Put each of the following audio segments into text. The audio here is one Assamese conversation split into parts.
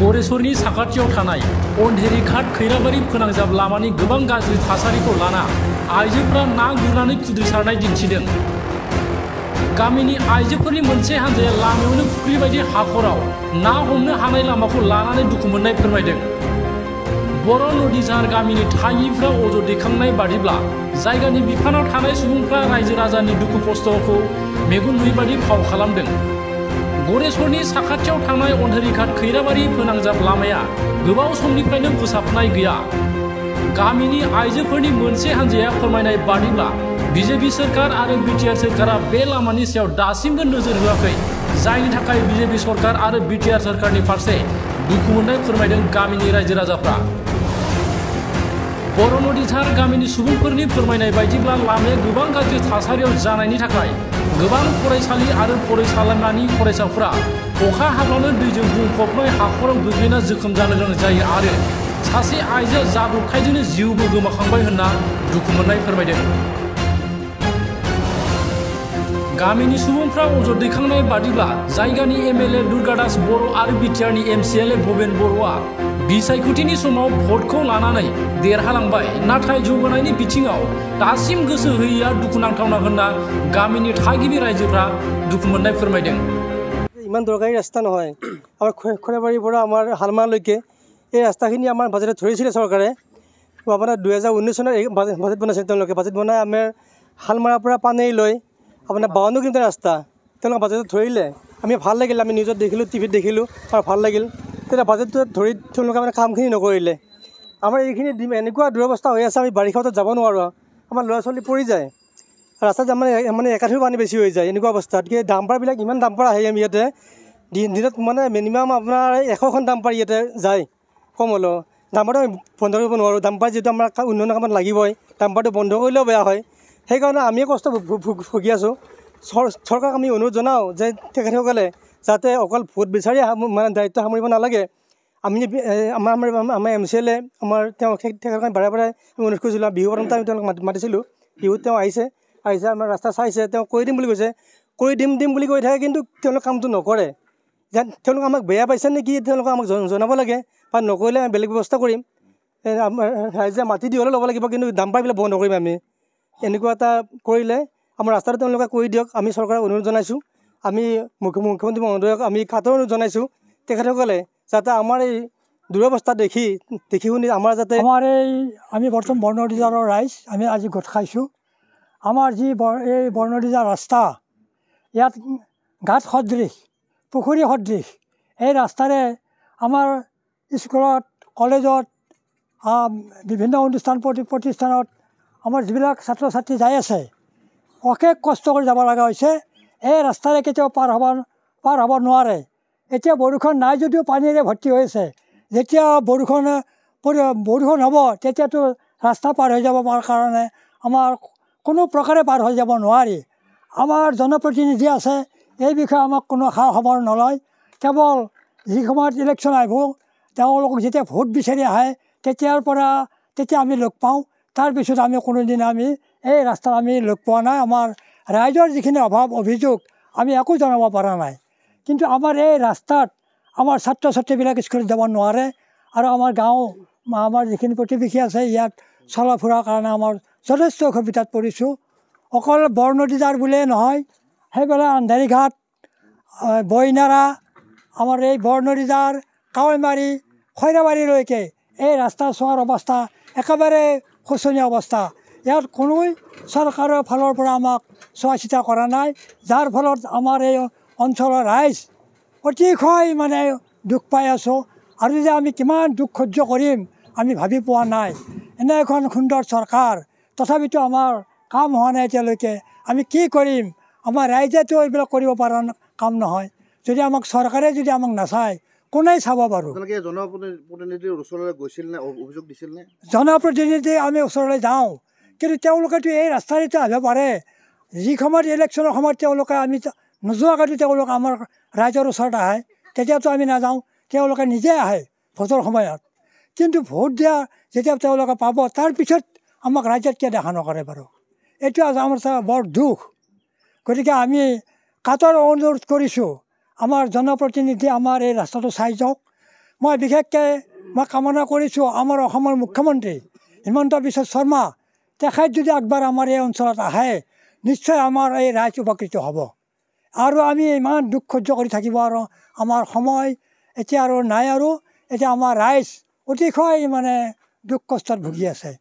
गरेस्वरनि साखाथियाव थानाय अन्धेरिघाट खैराबारि फोनांजाब लामानि गोबां गाज्रि थासारिखौ लाना आइजोफोरा ना गुरनानै खुद्रिसारनाय दिन्थिदों। गामिनि आइजोफोरनि मोनसे हानजाया लामायावनो फुख्रि बायदि हाखराव ना हमनो हानाय लामाखौ लानानै दुखु मोननाय फोरमायदों। बर' नदीझार गामिनि थागिबिफ्रा अजद दैखांनाय बादिब्ला जायगानि बिफानाव थानाय सुबुंफ्रा रायजो राजानि दुखु खस्थ'खौ मेगन नुयैबादि फाव खालामदों। गरेस्वरनि साखाथियाव थानाय अन्धेरिघाट खैराबारि फोनांजाब लामाया गोबाव समनिफ्रायनो फोसाबनाय गैया। गामिनि आइजोफोरनि मोनसे हानजाया फोरमायनाय बादिब्ला बीजेपी सोरखार आरो बिटिआर सोरखारा बे लामानि सायाव दासिमबो नोजोर होआखै, जायनि थाखाय बीजेपी सरकार आरो बिटिआर सोरखारनि फारसे दुखु मोननाय फोरमायदों गामिनि रायजो राजाफ्रा। बर' नदीझार गामिनि सुबुंफोरनि फोरमायनाय बायदिब्ला लामाया गोबां गाज्रि थासारियाव जानायनि थाखाय गोबां फरायसालि आरो फरायसालिमानि फरायसाफोरा अखा हाब्लानो दैजों बुंफबनाय हाखराव गोग्लैना जोखोम जानो गोनां जायो आरो सासे आइजोआ जाब्रबथायजोंनो जिउबो गोमाखांबाय होनना दुखु मोननाय फोरमायदों। गामिनि सुबुंफ्रा अजद दैखांनाय बादिब्ला जायगानि एमएलए दुर्गादास बर' आरो बिटिआरनि एमसिएलए भबेन बर'आ बिसायख'थिनि समाव भटखौ लानानै देरहालांबाय, नाथाय जौगानायनि बिथिङाव दासिम गोसो होयैया दुखुनांथावना होनना गामिनि थागिबि रायजोफ्रा दुखु मोननाय फोरमायदों। ইমান দৰকাৰী ৰাস্তা নহয়। আমাৰ খৈৰাবাৰীৰ পৰা আমাৰ হালমালৈকে এই ৰাস্তাখিনি আমাৰ বাজেটত ধৰিছিলে চৰকাৰে। আপোনাৰ 2019 চনত বাজেট বনাইছিল তেওঁলোকে। বাজেট বনাই আমাৰ হালমাৰাৰ পৰা পানী লৈ আপোনাৰ 52 কিলোমিটাৰ ৰাস্তা তেওঁলোকে বাজেটত ধৰিলে। আমি ভাল লাগিল, আমি নিউজত দেখিলোঁ, টিভিত দেখিলোঁ আৰু ভাল লাগিল। তেতিয়া বাজেটটোত ধৰি তেওঁলোকে মানে কামখিনি নকৰিলে। আমাৰ এইখিনি এনেকুৱা দুৰৱস্থা হৈ আছে, আমি বাৰিষাত যাব নোৱাৰোঁ, আমাৰ ল'ৰা ছোৱালী পৰি যায় ৰাস্তাত, মানে একাঠিও পানী বেছি হৈ যায় এনেকুৱা অৱস্থাত। কি ডাম্পাৰবিলাক ইমান ডাম্পাৰ আহে আমি ইয়াতে দিনত মানে মিনিমাম আপোনাৰ 100খন ডাম্পাৰ ইয়াতে যায় কম হ'লেও। ডাম্পাৰটো আমি বন্ধ কৰিব নোৱাৰোঁ, ডাম্পাৰ যিহেতু আমাৰ উন্নয়নৰ কামত লাগিবই, ডাম্পাৰটো বন্ধ কৰিলেও বেয়া হয়। সেইকাৰণে আমিয়ে কষ্ট ভুগি আছোঁ। চৰকাৰক আমি অনুৰোধ জনাওঁ যে তেখেতসকলে যাতে অকল ভোট বিচাৰি মানে দায়িত্ব সামৰিব নালাগে। আমি আমাৰ এমচিএলএ তেখেতক বাৰে বাৰে আমি অনুৰোধ কৰিছিলোঁ। বিহু পাতোঁতে আমি তেওঁলোকক মাতিছিলোঁ, বিহুত তেওঁ আহিছে আমাৰ ৰাস্তা চাইছে, তেওঁ কৰি দিম বুলি কৈছে, কৰি দিম বুলি কৈ থাকে, কিন্তু তেওঁলোকে কামটো নকৰে। যেন তেওঁলোকে আমাক বেয়া পাইছে নেকি, তেওঁলোকে আমাক জনাব লাগে, বা নকৰিলে আমি বেলেগ ব্যৱস্থা কৰিম। আমাৰ ৰাইজে মাটি দি হ'লেও ল'ব লাগিব, কিন্তু ডাম্পাৰবিলাক বন্ধ কৰিম আমি। এনেকুৱা এটা কৰিলে আমাৰ ৰাস্তাটো তেওঁলোকে কৰি দিয়ক, আমি চৰকাৰক অনুৰোধ জনাইছোঁ। আমি মুখ্যমন্ত্ৰী মহোদয়ক আমি কাটৰ অনুৰোধ জনাইছোঁ, তেখেতসকলে যাতে আমাৰ এই দুৰৱস্থা দেখি শুনি আমাৰ যাতে আমি বৰ্তমান বৰ নদীঝাৰৰ ৰাইজ আমি আজি গোট খাইছোঁ। আমাৰ যি এই বৰ নদীঝাৰ ৰাস্তা, ইয়াত গাঁত সদৃশ, পুখুৰী সদৃশ এই ৰাস্তাৰে আমাৰ স্কুলত, কলেজত, বিভিন্ন অনুষ্ঠান প্ৰতিষ্ঠানত আমাৰ যিবিলাক ছাত্ৰ ছাত্ৰী যাই আছে, অশেষ কষ্ট কৰি যাব লগা হৈছে। এই ৰাস্তাৰে কেতিয়াও পাৰ হ'ব নোৱাৰে। এতিয়া বৰষুণ নাই যদিও পানীৰে ভৰ্তি হৈ আছে। যেতিয়া বৰষুণ হ'ব তেতিয়াতো ৰাস্তা পাৰ হৈ যাব কাৰণে আমাৰ কোনো প্ৰকাৰে পাৰ হৈ যাব নোৱাৰি। আমাৰ জনপ্ৰতিনিধি আছে, এই বিষয়ে আমাক কোনো খা খবৰ নলয়। কেৱল যি সময়ত ইলেকশ্যন আহিব, তেওঁলোকক যেতিয়া ভোট বিচাৰি আহে তেতিয়া আমি লগ পাওঁ। তাৰপিছত আমি কোনোদিনা আমি এই ৰাস্তাত আমি লগ পোৱা নাই। আমাৰ ৰাইজৰ যিখিনি অভাৱ অভিযোগ আমি একো জনাব পৰা নাই। কিন্তু আমাৰ এই ৰাস্তাত আমাৰ ছাত্ৰ ছাত্ৰীবিলাক স্কুলত যাব নোৱাৰে, আৰু আমাৰ গাঁও আমাৰ যিখিনি প্ৰতিবেশী আছে ইয়াত চলা ফুৰাৰ কাৰণে আমাৰ যথেষ্ট অসুবিধাত পৰিছোঁ। অকল বৰ নদীঝাৰ বুলিয়েই নহয়, সেইফালে আন্ধেৰিঘাট, বৈনাৰা, আমাৰ এই বৰ নদীঝাৰ, কাৱৈমাৰী, খৈৰাবাৰীলৈকে এই ৰাস্তা চোৱাৰ অৱস্থা একেবাৰে শোচনীয় অৱস্থা। ইয়াত কোনোই চৰকাৰৰ ফালৰ পৰা আমাক চোৱা চিতা কৰা নাই, যাৰ ফলত আমাৰ এই অঞ্চলৰ ৰাইজ অতিশয় মানে দুখ পাই আছোঁ। আৰু যে আমি কিমান দুখ সহ্য কৰিম আমি ভাবি পোৱা নাই। এনে এখন সুন্দৰ চৰকাৰ, তথাপিতো আমাৰ কাম হোৱা নাই এতিয়ালৈকে। আমি কি কৰিম? আমাৰ ৰাইজেতো এইবিলাক কৰিব পৰা কাম নহয়। যদি আমাক চৰকাৰে যদি আমাক নাচায়, কোনে চাব বাৰু? জনপ্ৰতিনিধিৰ ওচৰলৈ গৈছিল নে, অভিযোগ দিছিল নে? জনপ্ৰতিনিধি আমি ওচৰলৈ যাওঁ, কিন্তু তেওঁলোকেতো এই ৰাস্তাৰেতো আহিব পাৰে। যি সময়ত ইলেকশ্যনৰ সময়ত তেওঁলোকে আমি নোযোৱাকৈতো তেওঁলোকে আমাৰ ৰাইজৰ ওচৰত আহে, তেতিয়াতো আমি নাযাওঁ। তেওঁলোকে নিজে আহে ভোটৰ সময়ত, কিন্তু ভোট দিয়া যেতিয়া তেওঁলোকে পাব তাৰপিছত আমাক ৰাইজত কিয় দেখা নকৰে বাৰু? এইটো আমাৰ বৰ দুখ। গতিকে আমি কাটৰ অনুৰোধ কৰিছোঁ, আমাৰ জনপ্ৰতিনিধি আমাৰ এই ৰাস্তাটো চাই যাওক, মই বিশেষকৈ মই কামনা কৰিছোঁ আমাৰ অসমৰ মুখ্যমন্ত্ৰী হিমন্ত বিশ্ব শৰ্মা তেখেত যদি একবাৰ আমাৰ এই অঞ্চলত আহে নিশ্চয় আমাৰ এই ৰাইজ উপকৃত হ'ব। আৰু আমি ইমান দুখ সহ্য কৰি থাকিব আৰু আমাৰ সময় এতিয়া আৰু নাই আৰু এতিয়া আমাৰ ৰাইজ অতিশয় মানে দুখ কষ্টত ভুগি আছে।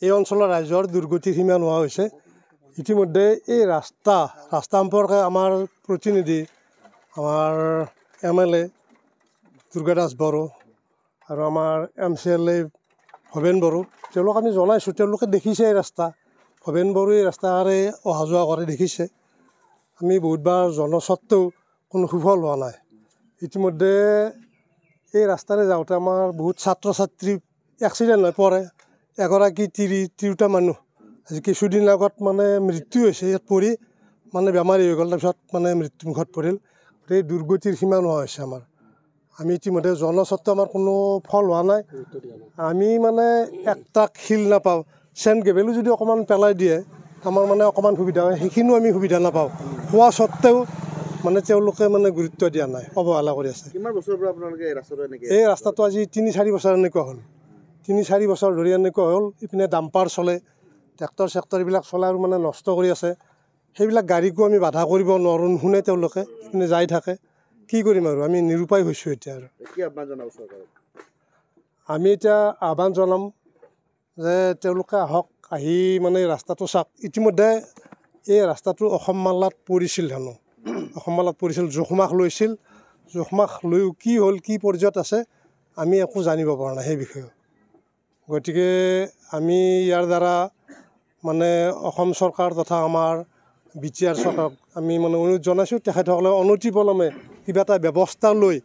এই অঞ্চলৰ ৰাইজৰ দুৰ্গতিৰ সীমা নোহোৱা হৈছে। ইতিমধ্যে এই ৰাস্তা সম্পৰ্কে আমাৰ প্ৰতিনিধি আমাৰ MLA দুৰ্গা দাস বড়ো আৰু আমাৰ MCLA ভৱেন বড়ো তেওঁলোক আমি জনাইছোঁ, তেওঁলোকে দেখিছে এই ৰাস্তা। ভৱেন বড়োই এই ৰাস্তাৰে অহা যোৱা কৰে দেখিছে। আমি বহুতবাৰ জনস্বত্বেও কোনো সুফল হোৱা নাই। ইতিমধ্যে এই ৰাস্তাৰে যাওঁতে আমাৰ বহুত ছাত্ৰ ছাত্ৰী এক্সিডেণ্ট হৈ পৰে। এগৰাকী তিৰোতা মানুহ আজি কিছুদিন আগত মানে মৃত্যু হৈছে ইয়াত পৰি, মানে বেমাৰী হৈ গ'ল, তাৰপিছত মানে মৃত্যুমুখত পৰিল। এই দুৰ্গতিৰ সীমা নোহোৱা হৈছে আমাৰ। আমি ইতিমধ্যে জনস্বত্বেও আমাৰ কোনো ফল হোৱা নাই। আমি মানে একটা শিল নাপাওঁ, চেণ্ট গেবেলো যদি অকণমান পেলাই দিয়ে আমাৰ মানে অকণমান সুবিধা হয়, সেইখিনিও আমি সুবিধা নাপাওঁ। হোৱা স্বত্তেও মানে তেওঁলোকে মানে গুৰুত্ব দিয়া নাই, অৱহেলা কৰি আছে। কিমান বছৰৰ পৰা আপোনালোকে এই ৰাস্তাটো এনেকৈ? এই ৰাস্তাটো আজি 3-4 বছৰ এনেকুৱা হ'ল। 3-4 বছৰ ধৰি এনেকুৱা হ'ল। ইপিনে ডাম্পাৰ চলে, ট্ৰেক্টৰ চেক্টৰ এইবিলাক চলাই আৰু মানে নষ্ট কৰি আছে। সেইবিলাক গাড়ীকো আমি বাধা কৰিব নোৱাৰোঁ, নুশুনে তেওঁলোকে, ইপিনে যাই থাকে। কি কৰিম আৰু আমি নিৰুপায় হৈছোঁ এতিয়া। আৰু কি আহ্বান জনাব চৰকাৰক? আমি এতিয়া আহ্বান জনাম যে তেওঁলোকে আহক, আহি মানে ৰাস্তাটো চাওক। ইতিমধ্যে এই ৰাস্তাটো অসম মালাত পৰিছিল হেনো, অসম মালাত পৰিছিল, জোখমাখ লৈছিল। জোখমাখ লৈ কি হ'ল, কি পৰ্যায়ত আছে আমি একো জানিব পৰা নাই সেই বিষয়ে। গতিকে আমি ইয়াৰ দ্বাৰা মানে অসম চৰকাৰ তথা আমাৰ BTR চৰকাৰক আমি মানে অনুৰোধ জনাইছোঁ, তেখেতসকলে অনতিপলমে কিবা এটা ব্যৱস্থা লৈ